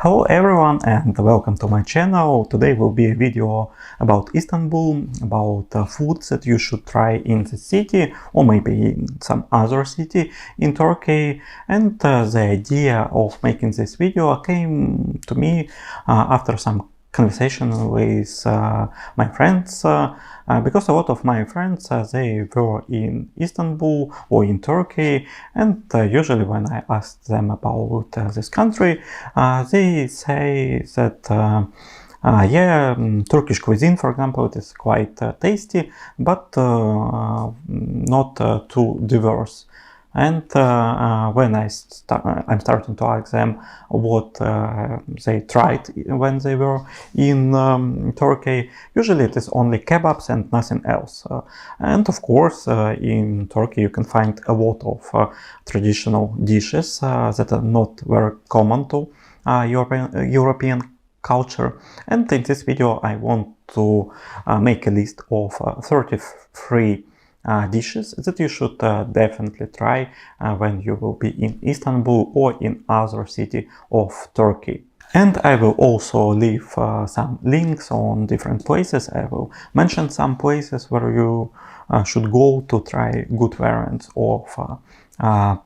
Hello everyone and welcome to my channel. Today will be a video about Istanbul, about foods that you should try in the city or maybe in some other city in Turkey. And the idea of making this video came to me after some conversation with my friends, because a lot of my friends they were in Istanbul or in Turkey, and usually when I ask them about this country, they say that Turkish cuisine, for example, it is quite tasty, but not too diverse. And when I'm starting to ask them what they tried when they were in Turkey, usually it is only kebabs and nothing else. And of course, in Turkey you can find a lot of traditional dishes that are not very common to European culture. And in this video I want to make a list of 33 dishes that you should definitely try when you will be in Istanbul or in other city of Turkey. And I will also leave some links on different places. I will mention some places where you should go to try good variants of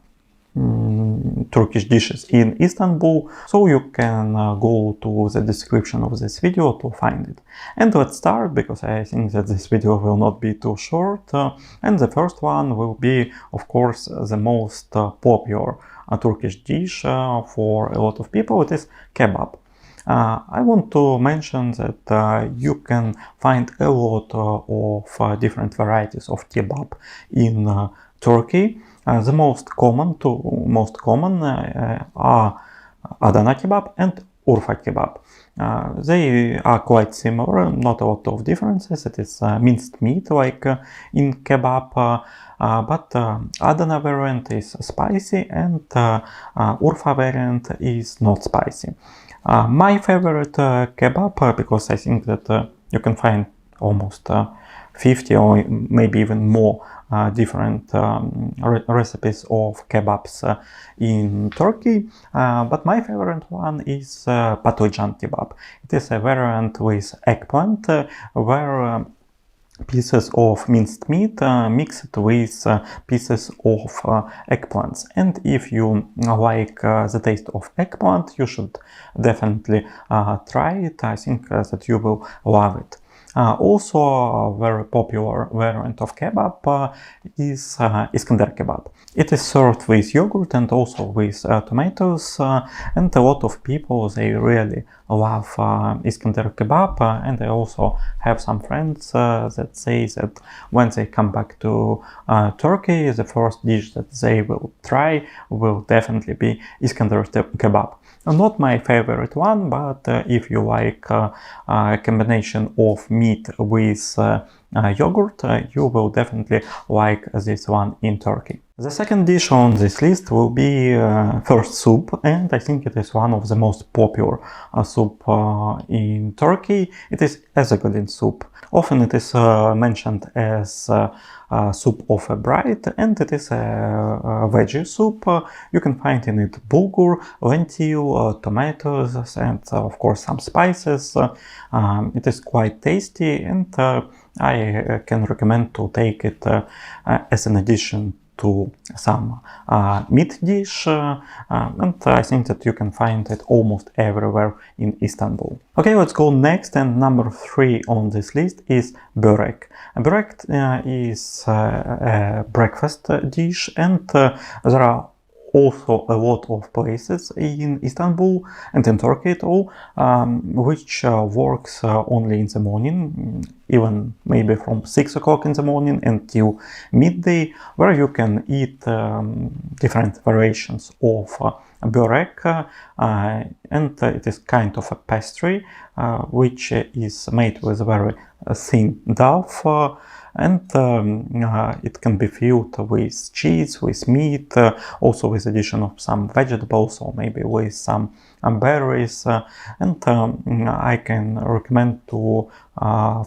Turkish dishes in Istanbul, so you can go to the description of this video to find it. And let's start, because I think that this video will not be too short. And the first one will be, of course, the most popular Turkish dish for a lot of people. It is kebab. I want to mention that you can find a lot of different varieties of kebab in Turkey. The most common are Adana kebab and Urfa kebab. They are quite similar, not a lot of differences. It is minced meat like in kebab, but Adana variant is spicy and Urfa variant is not spicy. My favorite kebab, because I think that you can find almost 50 or maybe even more different recipes of kebabs in Turkey, but my favorite one is patlıcan kebab. It is a variant with eggplant, where pieces of minced meat mixed with pieces of eggplants. And if you like the taste of eggplant, you should definitely try it. I think that you will love it. Also a very popular variant of kebab is Iskender kebab. It is served with yogurt and also with tomatoes, and a lot of people, they really love Iskender kebab, and I also have some friends that say that when they come back to Turkey, the first dish that they will try will definitely be Iskender kebab. Not my favorite one, but if you like a combination of meat with yogurt, you will definitely like this one in Turkey. The second dish on this list will be first soup, and I think it is one of the most popular soup in Turkey. It is ezogelin soup. Often it is mentioned as soup of a bride, and it is a veggie soup. You can find in it bulgur, lentil, tomatoes, and of course some spices. It is quite tasty, and I can recommend to take it as an addition to some meat dish, and I think that you can find it almost everywhere in Istanbul. Okay, let's go next, and number 3 on this list is börek. Börek is a breakfast dish, and there are also a lot of places in Istanbul and in Turkey at all, which works only in the morning, even maybe from 6 o'clock in the morning until midday, where you can eat different variations of börek, and it is kind of a pastry which is made with very thin dough, and it can be filled with cheese, with meat, also with addition of some vegetables or maybe with some berries, and I can recommend to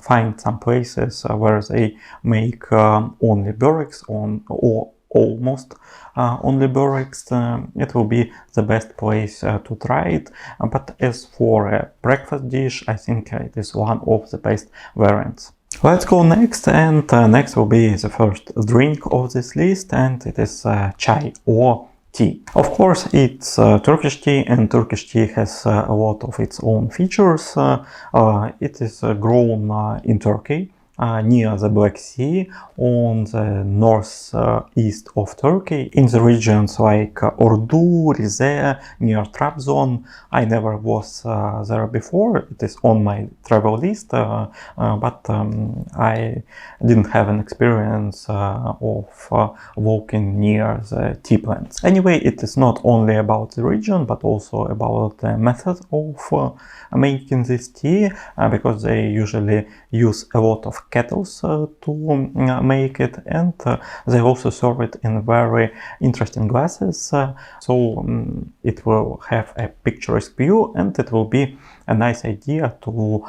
find some places where they make only böreks or almost only Böreks, it will be the best place to try it. But as for a breakfast dish, I think it is one of the best variants. Let's go next, and next will be the first drink of this list, and it is chai or tea. Of course, it's Turkish tea, and Turkish tea has a lot of its own features. It is grown in Turkey, near the Black Sea, on the northeast of Turkey, in the regions like Ordu, Rize, near Trabzon. I never was there before. It is on my travel list, but I didn't have an experience of walking near the tea plants. Anyway, it is not only about the region, but also about the method of making this tea, because they usually use a lot of kettles to make it, and they also serve it in very interesting glasses, so it will have a picturesque view, and it will be a nice idea to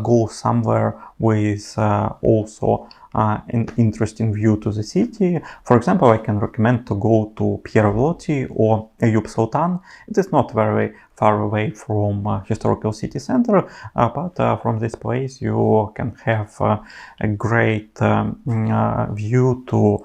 go somewhere with also an interesting view to the city. For example, I can recommend to go to Pierre or Eyüp Sultan. It is not very far away from historical city center, but from this place you can have a great view to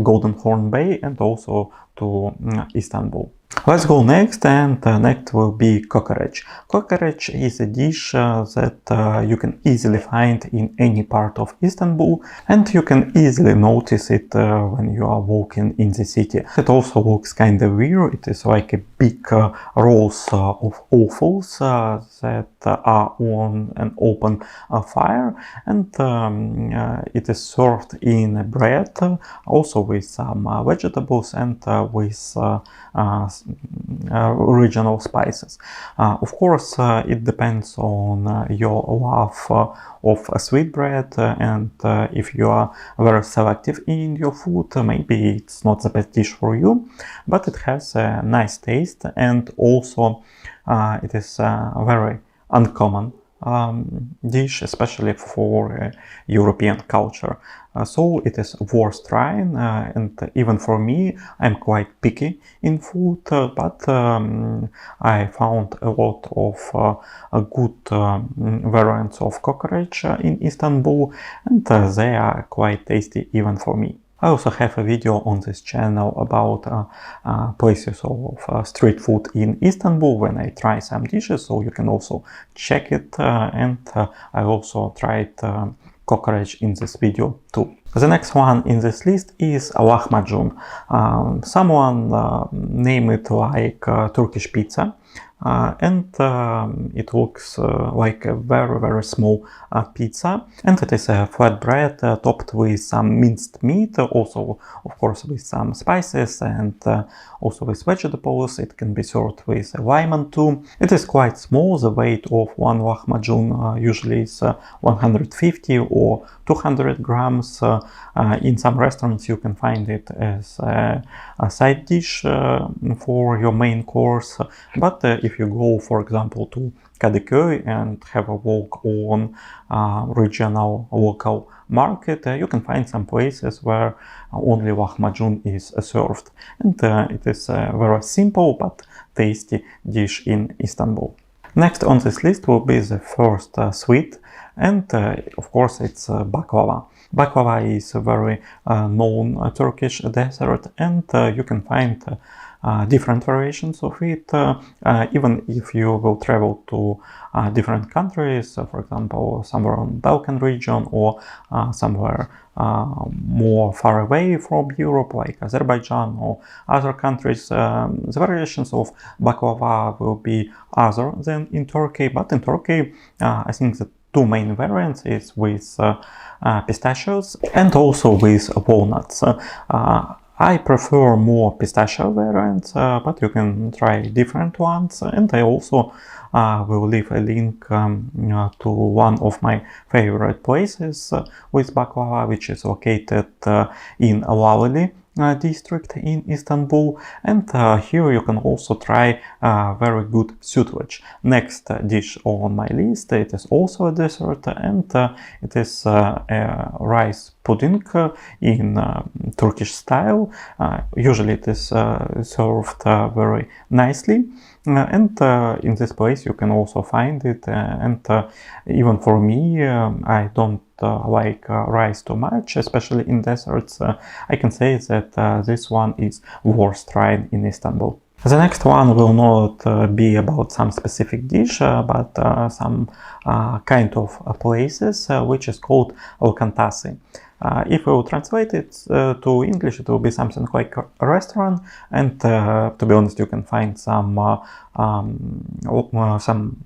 Golden Horn Bay and also to Istanbul. Let's go next, and next will be Kokoreç. Kokoreç is a dish that you can easily find in any part of Istanbul, and you can easily notice it when you are walking in the city. It also looks kind of weird. It is like a big rolls of offals that are on an open fire, and it is served in bread, also with some vegetables and with regional spices. Of course, it depends on your love of sweet bread, and if you are very selective in your food, maybe it's not the best dish for you, but it has a nice taste, and also it is very uncommon dish, especially for European culture. So it is worth trying, and even for me, I'm quite picky in food, but I found a lot of good variants of Kokoreç in Istanbul, and they are quite tasty even for me. I also have a video on this channel about places of street food in Istanbul when I try some dishes, so you can also check it, and I also tried Kokoreç in this video too. The next one in this list is Lahmacun. Someone named it like Turkish pizza, and it looks like a very small pizza, and it is a flatbread topped with some minced meat, also of course with some spices, and also with vegetables. It can be served with a lemon too. It is quite small. The weight of one lahmacun usually is 150 or 200 grams. In some restaurants you can find it as a side dish for your main course, but if you go, for example, to Kadıköy and have a walk on regional local market, you can find some places where only lahmacun is served, and it is a very simple but tasty dish in Istanbul. Next on this list will be the first sweet, and of course it's baklava. Baklava is a very known Turkish dessert, and you can find different variations of it, even if you will travel to different countries, for example, somewhere on Balkan region or somewhere more far away from Europe, like Azerbaijan or other countries. The variations of baklava will be other than in Turkey, but in Turkey, I think the two main variants is with pistachios and also with walnuts. I prefer more pistachio variants, but you can try different ones, and I also will leave a link to one of my favorite places with baklava, which is located in Lavali district in Istanbul, and here you can also try very good sütlaç. Next dish on my list, it is also a dessert, and it is a rice pudding in Turkish style. Usually it is served very nicely. And in this place you can also find it, and even for me, I don't like rice too much, especially in desserts. I can say that this one is worth trying in Istanbul. The next one will not be about some specific dish, but some kind of places, which is called Lokantası. If we will translate it to English, it will be something like a restaurant, and to be honest, you can find some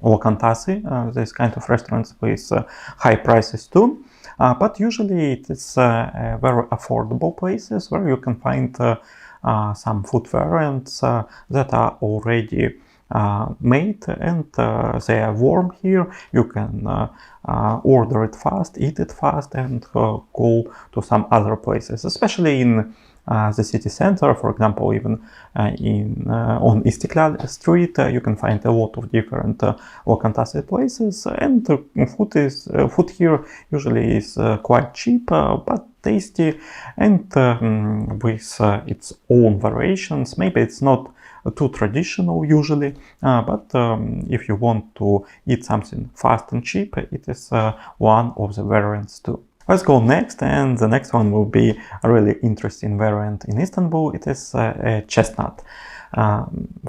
Lokantası, this kind of restaurants with high prices too. But usually it is very affordable places where you can find some food variants that are already made, and they are warm here. You can order it fast, eat it fast, and go to some other places, especially in the city center. For example, even on Istiklal Street, you can find a lot of different Lokantası places, and food here usually is quite cheap, but tasty, and with its own variations. Maybe it's not too traditional usually, but if you want to eat something fast and cheap, it is one of the variants too. Let's go next, and the next one will be a really interesting variant in Istanbul. It is a chestnut.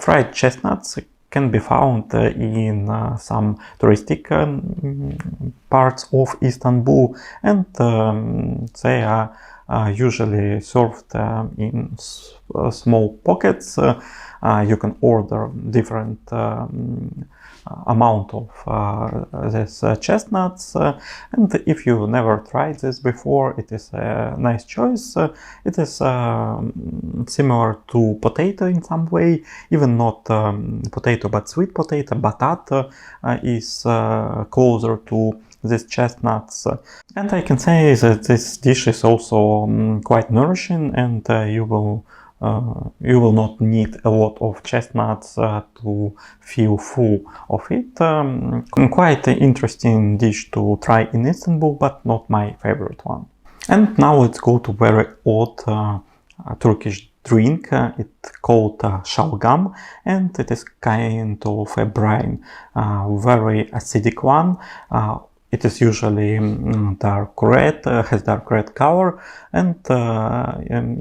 Fried chestnuts can be found in some touristic parts of Istanbul, and they are usually served in small pockets. You can order different amount of these chestnuts, and if you never tried this before, it is a nice choice. It is similar to potato in some way, even not potato but sweet potato. Batat is closer to these chestnuts, and I can say that this dish is also quite nourishing, and you will not need a lot of chestnuts to feel full of it. Quite an interesting dish to try in Istanbul, but not my favorite one. And now let's go to very odd Turkish drink. It's called Şalgam, and it is kind of a brine, very acidic one. It is usually dark red, has dark red color, and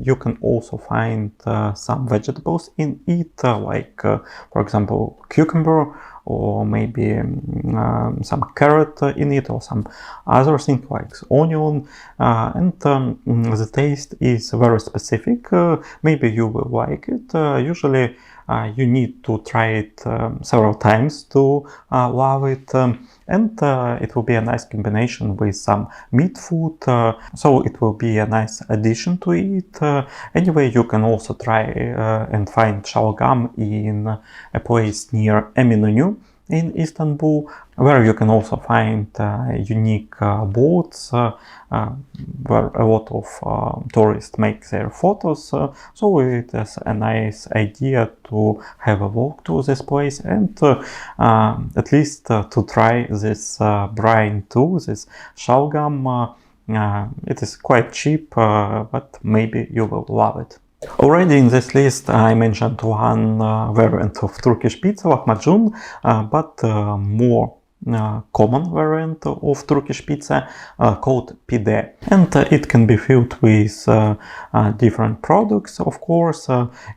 you can also find some vegetables in it, like for example cucumber, or maybe some carrot in it, or some other things like onion, and the taste is very specific. Maybe you will like it. Usually you need to try it several times to love it, and it will be a nice combination with some meat food, so it will be a nice addition to it. Anyway, you can also try and find Şalgam in a place near Eminönü in Istanbul, where you can also find unique boats where a lot of tourists make their photos. So it is a nice idea to have a walk to this place, and at least to try this brine too, this Şalgam. It is quite cheap, but maybe you will love it. Already in this list I mentioned one variant of Turkish pizza, Lahmacun, but more common variant of Turkish pizza called Pide, and it can be filled with different products. Of course,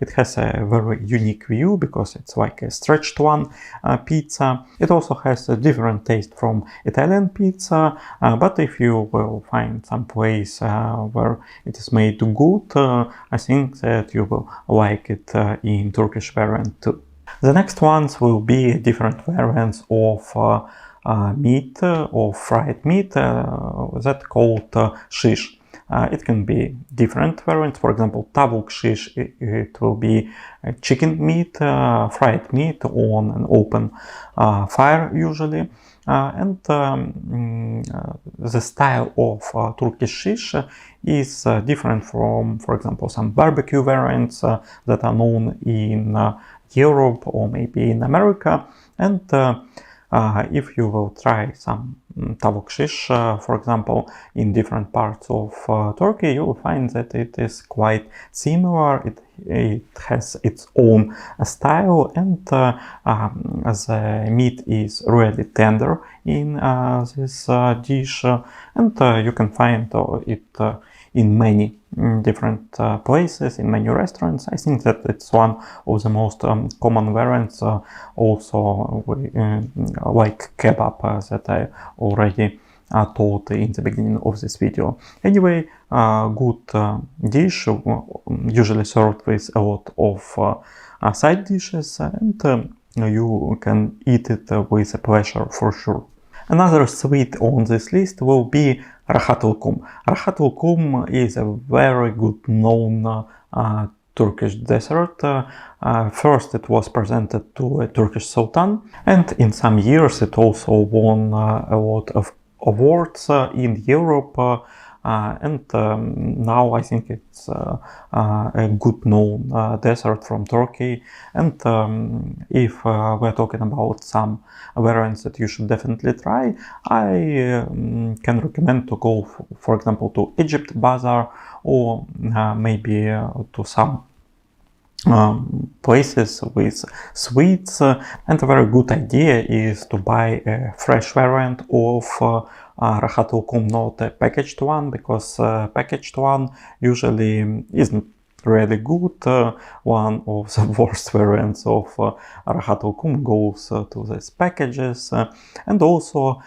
it has a very unique view because it's like a stretched one pizza. It also has a different taste from Italian pizza, but if you will find some place where it is made good, I think that you will like it in Turkish variant too. The next ones will be different variants of meat, or fried meat, that called shish. it can be different variants. For example, tavuk shish, it will be chicken meat, fried meat on an open fire usually. The style of Turkish shish is different from, for example, some barbecue variants that are known in Europe or maybe in America. And if you will try some tavuk shish, for example, in different parts of Turkey, you will find that it is quite similar. It has its own style, and the meat is really tender in this dish, and you can find it in many different places, in many restaurants. I think that it's one of the most common variants, also like kebab that I already told in the beginning of this video. Anyway, good dish, usually served with a lot of side dishes, and you can eat it with a pleasure for sure. Another sweet on this list will be Rahat Lokum. Rahat Lokum is a very good known Turkish dessert. First it was presented to a Turkish sultan, and in some years it also won a lot of awards in Europe, and now I think it's a good known dessert from Turkey. And if we're talking about some variants that you should definitely try, I can recommend to go, for example, to Egypt Bazaar, or maybe to some places with sweets. And a very good idea is to buy a fresh variant of Rahat Lokum, not a packaged one, because packaged one usually isn't really good. One of the worst variants of Rahat Lokum goes to these packages. And also,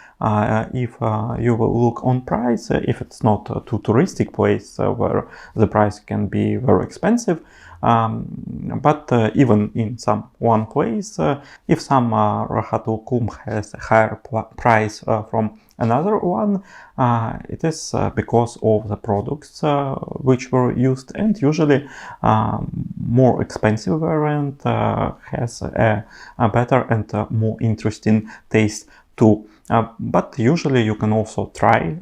if you will look on price, if it's not a too touristic place where the price can be very expensive, but even in some one place, if some Rahat Lokum has a higher price from another one, it is because of the products which were used, and usually more expensive variant has a better and more interesting taste too. But usually you can also try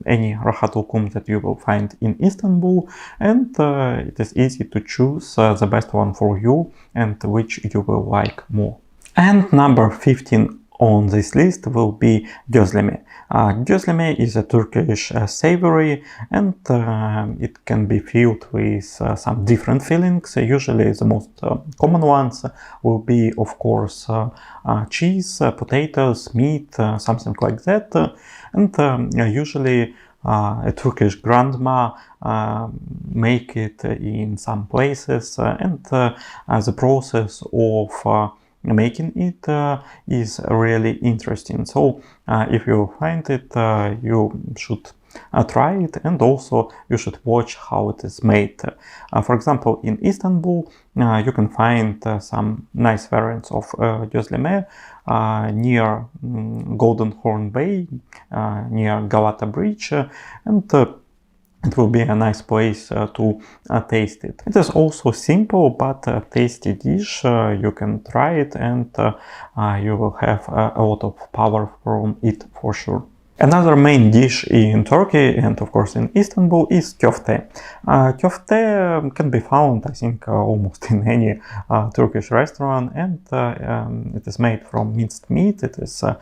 any Rahat Lokum that you will find in Istanbul, and it is easy to choose the best one for you and which you will like more. And number 15 on this list will be Gözleme. Gözleme is a Turkish savory, and it can be filled with some different fillings. Usually the most common ones will be, of course, cheese, potatoes, meat, something like that. And usually a Turkish grandma make it in some places, and the process of making it is really interesting. So if you find it, you should try it, and also you should watch how it is made. For example, in Istanbul you can find some nice variants of Gözleme near Golden Horn Bay, near Galata Bridge, and it will be a nice place to taste it. It is also simple but a tasty dish. You can try it, and you will have a lot of power from it for sure. Another main dish in Turkey, and of course in Istanbul, is köfte. Köfte can be found, I think, almost in any Turkish restaurant, and it is made from minced meat. It is a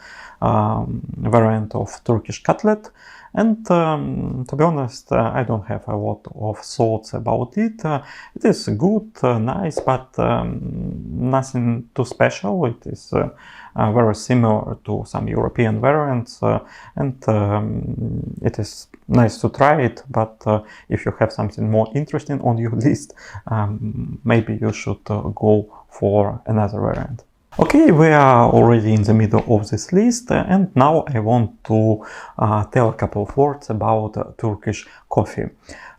variant of Turkish cutlet. And to be honest, I don't have a lot of thoughts about it. It is good, nice, but nothing too special. It is very similar to some European variants, and it is nice to try it. But if you have something more interesting on your list, maybe you should go for another variant. Okay, we are already in the middle of this list, and now I want to tell a couple of words about Turkish coffee.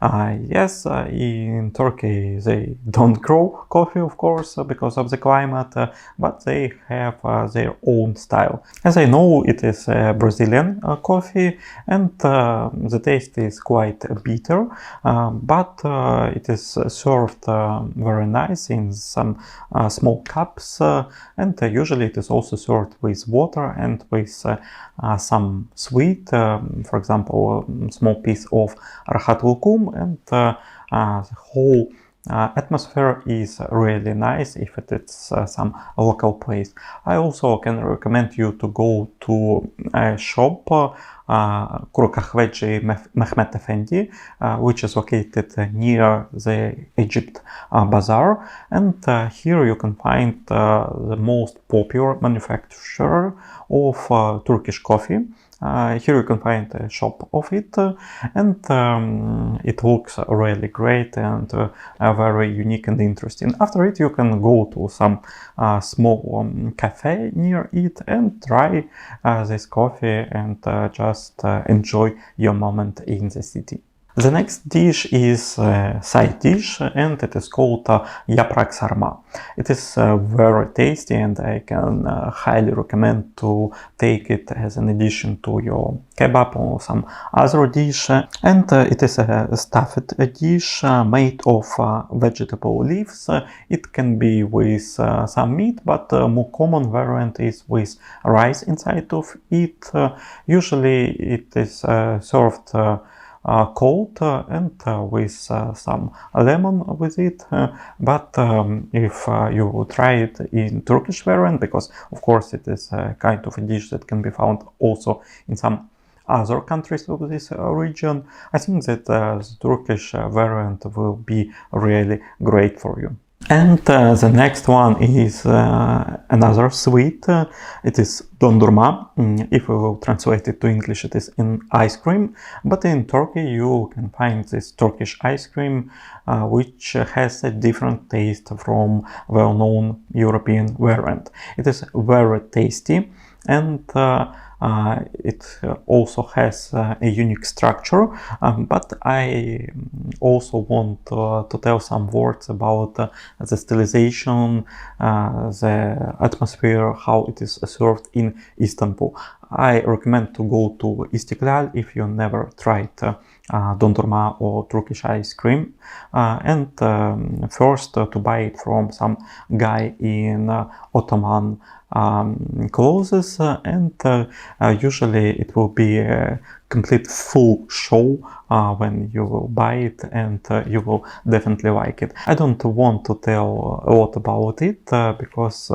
Yes, in Turkey they don't grow coffee, of course, because of the climate, but they have their own style. As I know, it is Brazilian coffee, and the taste is quite bitter, but it is served very nice in some small cups, and usually it is also served with water and with some sweet, for example, a small piece of Rahat Lokum, and the whole atmosphere is really nice if it is some local place. I also can recommend you to go to a shop, Kahveci Mehmet Efendi, which is located near the Egypt Bazaar, and here you can find the most popular manufacturer of Turkish coffee. Here you can find a shop of it, and it looks really great and very unique and interesting. After it, you can go to some small cafe near it and try this coffee and just enjoy your moment in the city. The next dish is a side dish, and it is called Yaprak Sarma. It is very tasty, and I can highly recommend to take it as an addition to your kebab or some other dish. And it is a stuffed dish made of vegetable leaves. It can be with some meat, but more common variant is with rice inside of it. Usually it is served cold and with some lemon with it, but if you try it in Turkish variant, because of course it is a kind of a dish that can be found also in some other countries of this region, I think that the Turkish variant will be really great for you. And the next one is another sweet. It is Dondurma. If we will translate it to English, it is an ice cream. But in Turkey, you can find this Turkish ice cream, which has a different taste from well-known European variant. It is very tasty, and it also has a unique structure, but I also want to tell some words about the stylization, the atmosphere, how it is served in Istanbul. I recommend to go to Istiklal if you never tried dondurma or Turkish ice cream, and first to buy it from some guy in Ottoman clothes, and usually it will be a complete full show when you will buy it, and you will definitely like it. I don't want to tell a lot about it because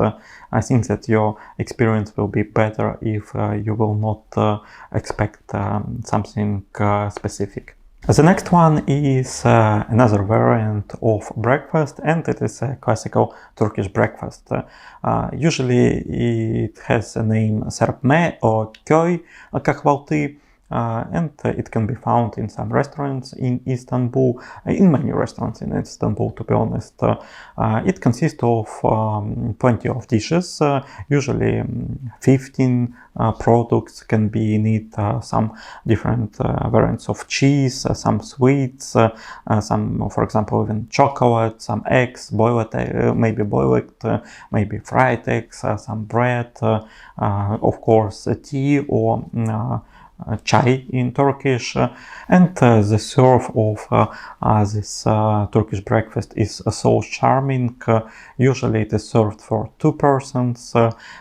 I think that your experience will be better if you will not expect something specific. The next one is another variant of breakfast, and it is a classical Turkish breakfast. Usually it has a name Serpme or Köy Kahvaltı, and it can be found in some restaurants in Istanbul, in many restaurants in Istanbul, to be honest. It consists of plenty of dishes, usually 15 products can be in it, some different variants of cheese, some sweets, some, for example, even chocolate, some eggs, maybe boiled, maybe fried eggs, some bread, of course tea or chai in Turkish, and the serve of this Turkish breakfast is so charming. Usually it is served for 2 persons,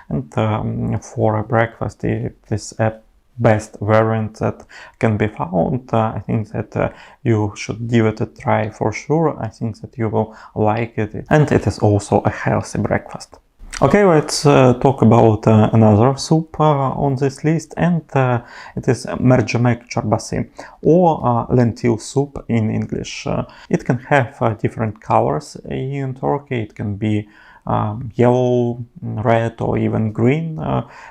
and for a breakfast it is a best variant that can be found. I think that you should give it a try for sure. I think that you will like it, and it is also a healthy breakfast. Okay, let's talk about another soup on this list, and it is Mercimek Çorbası, or lentil soup in English. It can have different colors in Turkey. It can be yellow, red, or even green.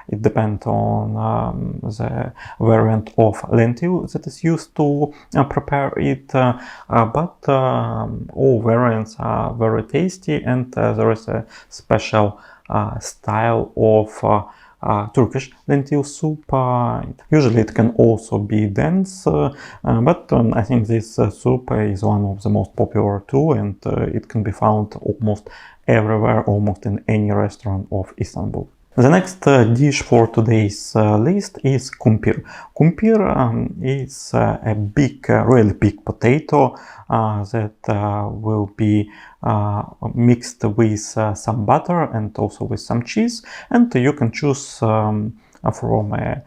It depends on the variant of lentil that is used to prepare it, but all variants are very tasty, and there is a special style of Turkish lentil soup. Usually it can also be dense, but I think this soup is one of the most popular too, and it can be found almost everywhere, almost in any restaurant of Istanbul. The next dish for today's list is kumpir. Kumpir is a big, really big potato that will be mixed with some butter and also with some cheese, and you can choose from a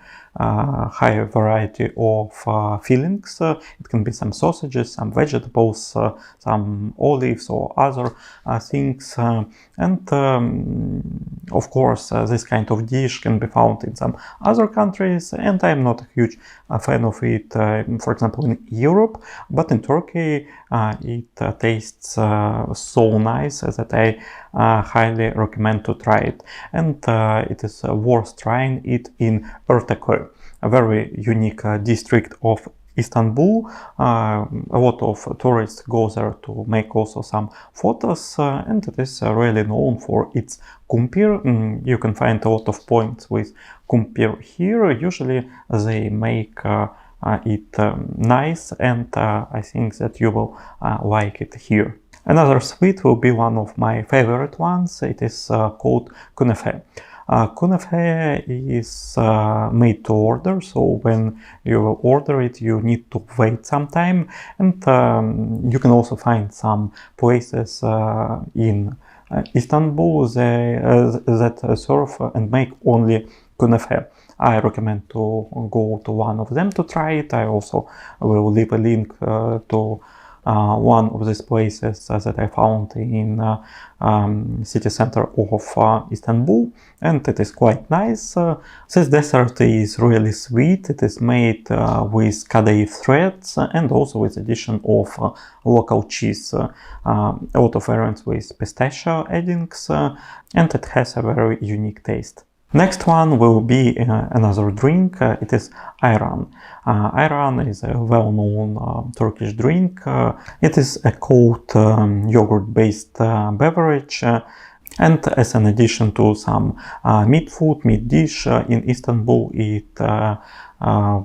high variety of fillings. It can be some sausages, some vegetables, some olives or other things, and of course this kind of dish can be found in some other countries, and I'm not a huge fan of it, for example in Europe, but in Turkey it tastes so nice that I highly recommend to try it, and it is worth trying it in Erteköy, a very unique district of Istanbul. A lot of tourists go there to make also some photos, and it is really known for its kumpir. You can find a lot of points with kumpir here. Usually they make it nice, and I think that you will like it here. Another sweet will be one of my favorite ones. It is called Künefe. Künefe is made to order, so when you will order it you need to wait some time, and you can also find some places in Istanbul that serve and make only Künefe. I recommend to go to one of them to try it. I also will leave a link to one of these places that I found in city center of Istanbul, and it is quite nice. This dessert is really sweet. It is made with kadayif threads and also with addition of local cheese. A lot of variants with pistachio addings, and it has a very unique taste. Next one will be another drink. It is Ayran. Ayran is a well-known Turkish drink. It is a cold yogurt-based beverage, and as an addition to some meat dish in Istanbul, it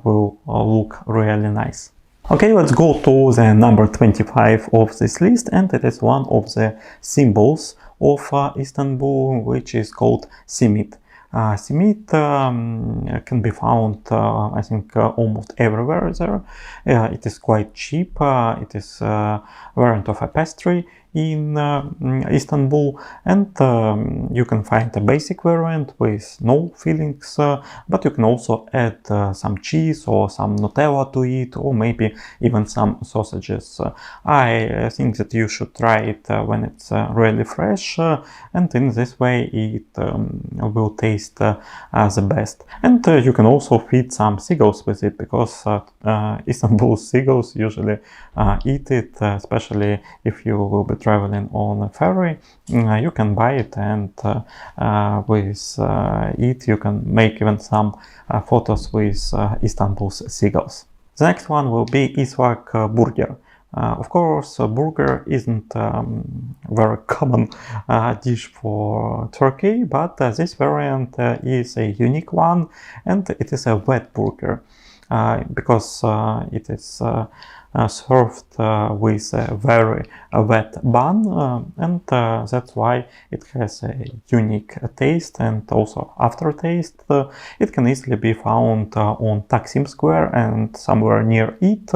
will look really nice. Okay, let's go to the number 25 of this list, and it is one of the symbols of Istanbul, which is called Simit. Simit can be found, I think, almost everywhere there. It is quite cheap. It is a variant of a pastry in Istanbul, and you can find a basic variant with no fillings, but you can also add some cheese or some Nutella to it, or maybe even some sausages. I think that you should try it when it's really fresh, and in this way it will taste the best. And you can also feed some seagulls with it, because Istanbul seagulls usually eat it, especially if you will be traveling on a ferry. You can buy it, and with it you can make even some photos with Istanbul's seagulls. The next one will be Islak Burger. Of course, burger isn't very common dish for Turkey, but this variant is a unique one, and it is a wet burger, because it is served with a very wet bun, and that's why it has a unique taste and also aftertaste. It can easily be found on Taksim Square and somewhere near it.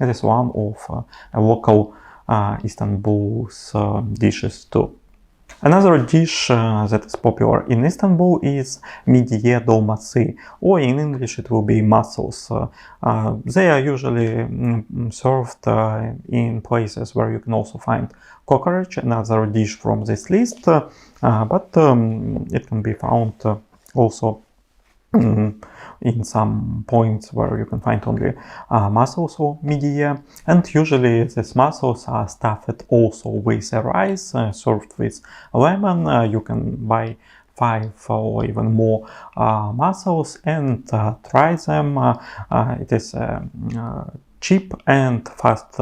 It is one of local Istanbul's dishes too. Another dish that is popular in Istanbul is Midye Dolma, or in English it will be mussels. They are usually served in places where you can also find Kokoreç, another dish from this list, but it can be found also in some points where you can find only mussels or midye, and usually these mussels are stuffed also with rice, served with lemon. You can buy 5 or even more mussels and try them. It is cheap and fast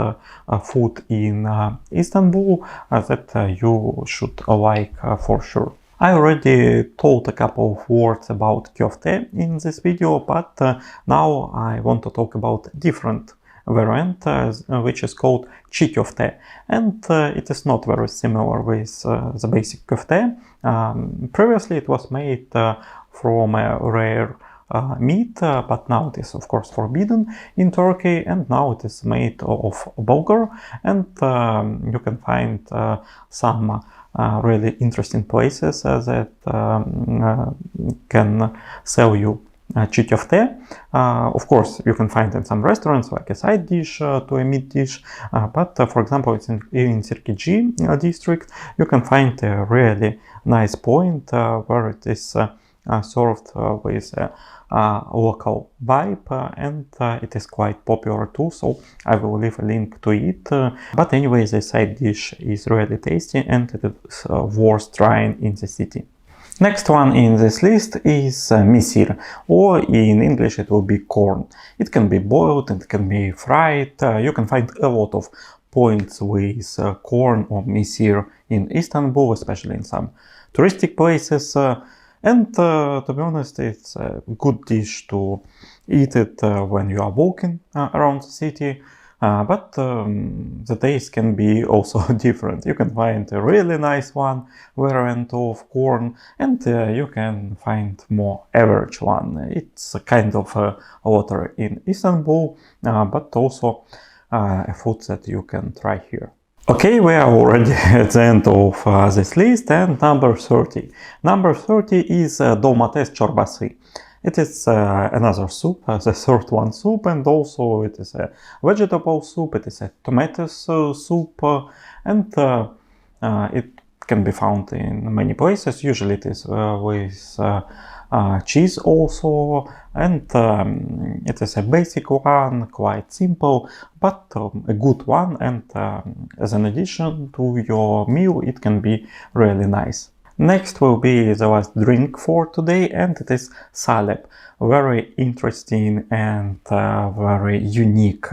food in Istanbul that you should like for sure. I already told a couple of words about köfte in this video, but now I want to talk about different variant, which is called Çig Köfte, and it is not very similar with the basic köfte. Previously it was made from a rare meat, but now it is of course forbidden in Turkey, and now it is made of bulgur, and you can find some really interesting places that can sell you Çig Köfte. Of course, you can find in some restaurants like a side dish to a meat dish, but for example, it's in Sirkeci district, you can find a really nice point where it is served with a local vibe, and it is quite popular too, so I will leave a link to it. But anyway, the side dish is really tasty and it is worth trying in the city. Next one in this list is Misir, or in English it will be corn. It can be boiled, it can be fried. You can find a lot of points with corn or Misir in Istanbul, especially in some touristic places. And to be honest, it's a good dish to eat it when you are walking around the city. But the taste can be also different. You can find a really nice one variant of corn, and you can find more average one. It's a kind of water in Istanbul, but also a food that you can try here. Okay, we are already at the end of this list, and number 30. Number 30 is Domates Çorbası. It is another soup, the third one soup, and also it is a vegetable soup, it is a tomatoes soup, and it can be found in many places. Usually it is with cheese also, and it is a basic one, quite simple, but a good one, and as an addition to your meal it can be really nice. Next will be the last drink for today, and it is Sahlep. Very interesting and very unique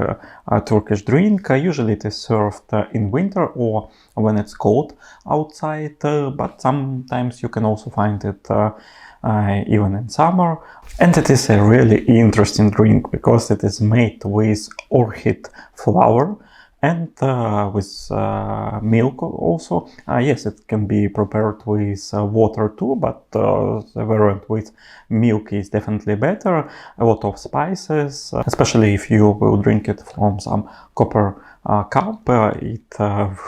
Turkish drink. Usually it is served in winter or when it's cold outside, but sometimes you can also find it even in summer. And it is a really interesting drink because it is made with orchid flour and with milk also. Yes, it can be prepared with water too, but the variant with milk is definitely better. A lot of spices, especially if you will drink it from some copper cup, it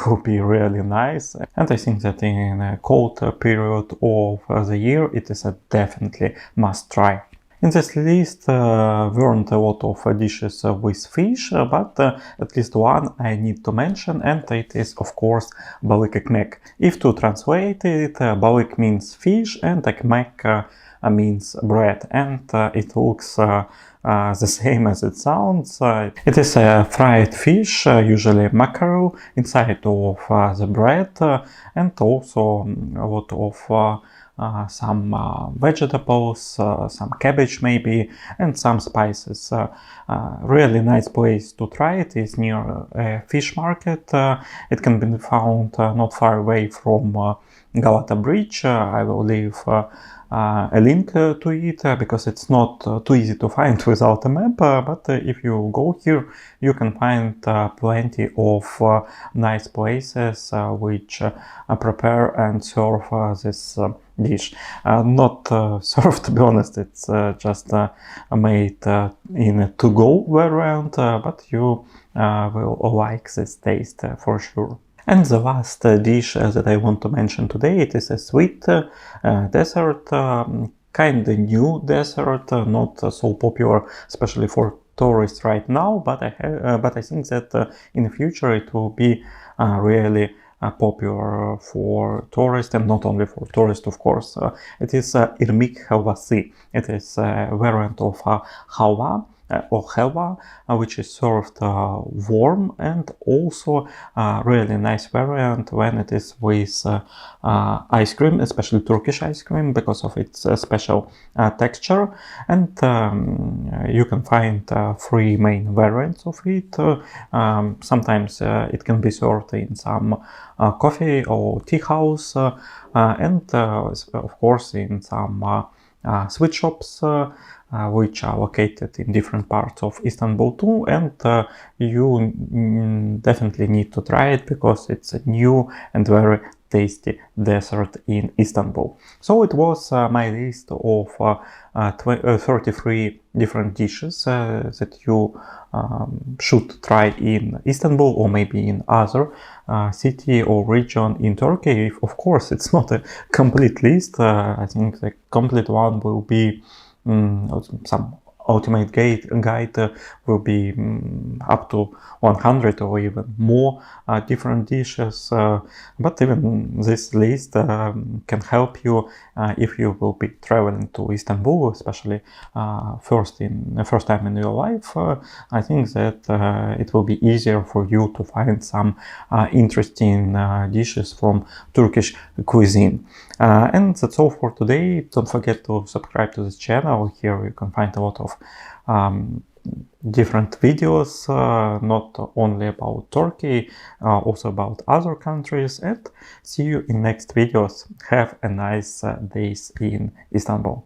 will be really nice. And I think that in a cold period of the year, it is a definitely must try. In this list weren't a lot of dishes with fish, but at least one I need to mention, and it is of course Balık Ekmek. If to translate it, Balık means fish and Ekmek means bread, and it looks the same as it sounds. It is a fried fish, usually mackerel, inside of the bread, and also a lot of some vegetables, some cabbage maybe, and some spices. Really nice place to try it is near a fish market. It can be found not far away from Galata Bridge. I will leave a link to it because it's not too easy to find without a map, but if you go here you can find plenty of nice places which prepare and serve this dish. Not served, to be honest, it's just made in a to-go variant, but you will like this taste for sure. And the last dish that I want to mention today, it is a sweet dessert, kind of new dessert, not so popular, especially for tourists right now, but I think that in the future it will be really popular for tourists, and not only for tourists, of course. It is İrmik Helvası. It is a variant of halwa. or helva, which is served warm, and also really nice variant when it is with ice cream, especially Turkish ice cream, because of its special texture. And you can find three main variants of it. Sometimes it can be served in some coffee or tea house, and of course in some sweet shops which are located in different parts of Istanbul too, and you definitely need to try it because it's a new and very tasty dessert in Istanbul. So it was my list of 33 different dishes that you should try in Istanbul or maybe in other city or region in Turkey. Of course, it's not a complete list. I think the complete one will be some ultimate guide will be up to 100 or even more different dishes, but even this list can help you if you will be traveling to Istanbul, especially first time in your life. I think that it will be easier for you to find some interesting dishes from Turkish cuisine. And that's all for today. Don't forget to subscribe to this channel. Here you can find a lot of different videos, not only about Turkey, also about other countries, and see you in next videos. Have a nice days in Istanbul.